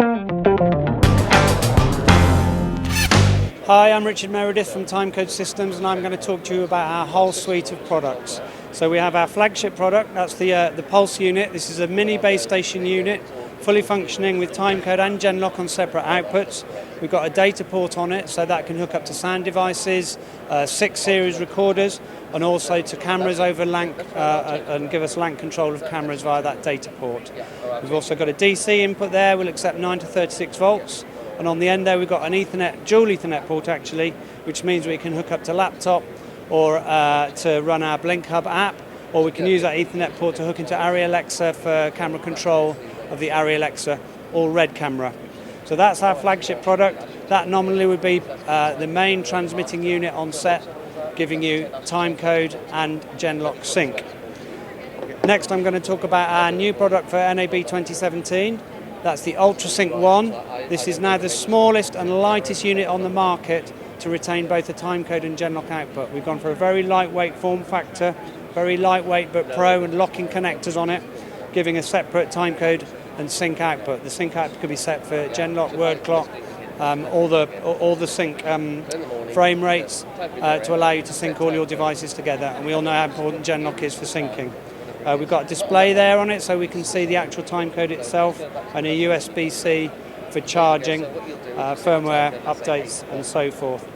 Hi, I'm Richard Meredith from Timecode Systems, and I'm going to talk to you about our whole suite of products. So we have our flagship product, that's the Pulse unit. This is a mini base station unit, fully functioning with timecode and Genlock on separate outputs. We've got a data port on it, so that can hook up to sound devices, 6 series recorders, and also to cameras over LAN and give us LAN control of cameras via that data port. We've also got a DC input there, we'll accept 9 to 36 volts. And on the end there we've got an Ethernet, dual Ethernet port actually, which means we can hook up to laptop or to run our Blink Hub app, or we can use that Ethernet port to hook into Arri Alexa for camera control of the Arri Alexa or Red camera. So that's our flagship product. That nominally would be the main transmitting unit on set, giving you timecode and Genlock sync. Next I'm going to talk about our new product for NAB 2017. That's the UltraSync 1. This is now the smallest and lightest unit on the market to retain both the timecode and Genlock output. We've gone for a very lightweight form factor, very lightweight but pro and locking connectors on it, giving a separate timecode and sync output. The sync output could be set for Genlock, word clock, all the sync frame rates to allow you to sync all your devices together. And we all know how important Genlock is for syncing. We've got a display there on it so we can see the actual timecode itself, and a USB-C for charging, firmware updates and so forth.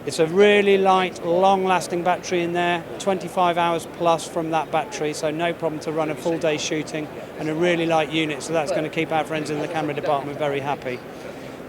It's a really light, long-lasting battery in there, 25 hours plus from that battery, so no problem to run a full day shooting, and a really light unit, so that's going to keep our friends in the camera department very happy.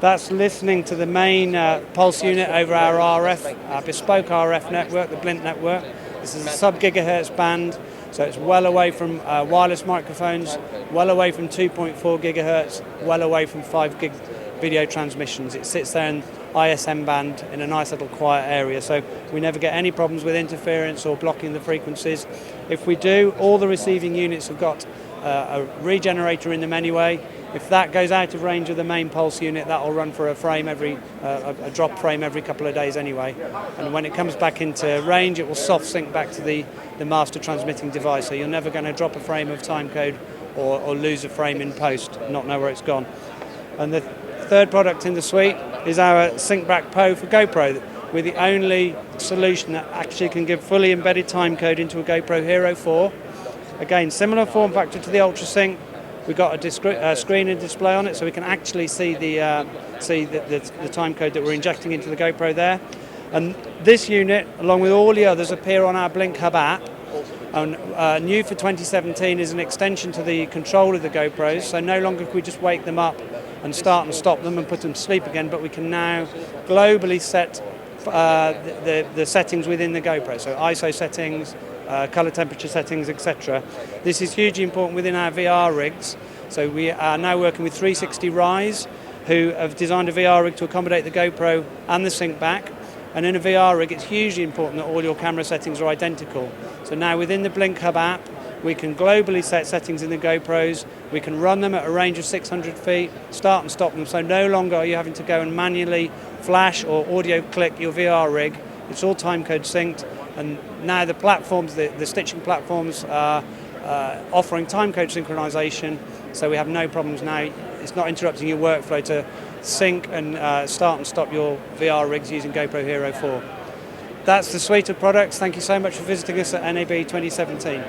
That's listening to the main Pulse unit over our RF, our bespoke RF network, the Blint network. This is a sub-gigahertz band, so it's well away from wireless microphones, well away from 2.4 gigahertz, well away from 5 gig video transmissions. It sits there in ISM band in a nice little quiet area, so we never get any problems with interference or blocking the frequencies. If we do, all the receiving units have got a regenerator in them anyway. If that goes out of range of the main Pulse unit, that will run for a frame a drop frame every couple of days anyway. And when it comes back into range, it will soft sync back to the master transmitting device. So you're never going to drop a frame of timecode or lose a frame in post, not know where it's gone. And the third product in the suite is our SyncBack Pro for GoPro. We're the only solution that actually can give fully embedded timecode into a GoPro Hero 4. Again, similar form factor to the UltraSync. We've got a screen and display on it, so we can actually see the timecode that we're injecting into the GoPro there. And this unit, along with all the others, appear on our Blink Hub app. And new for 2017 is an extension to the control of the GoPros, so no longer can we just wake them up and start and stop them and put them to sleep again, but we can now globally set the settings within the GoPro, so ISO settings, colour temperature settings, etc. This is hugely important within our VR rigs. So we are now working with 360 Rise, who have designed a VR rig to accommodate the GoPro and the SyncBack. And in a VR rig, it's hugely important that all your camera settings are identical. So now within the Blink Hub app, we can globally set settings in the GoPros. We can run them at a range of 600 feet, start and stop them. So no longer are you having to go and manually flash or audio click your VR rig. It's all timecode synced. And now the platforms, the stitching platforms are offering timecode synchronization, so we have no problems now. It's not interrupting your workflow to sync and start and stop your VR rigs using GoPro Hero 4. That's the suite of products. Thank you so much for visiting us at NAB 2017.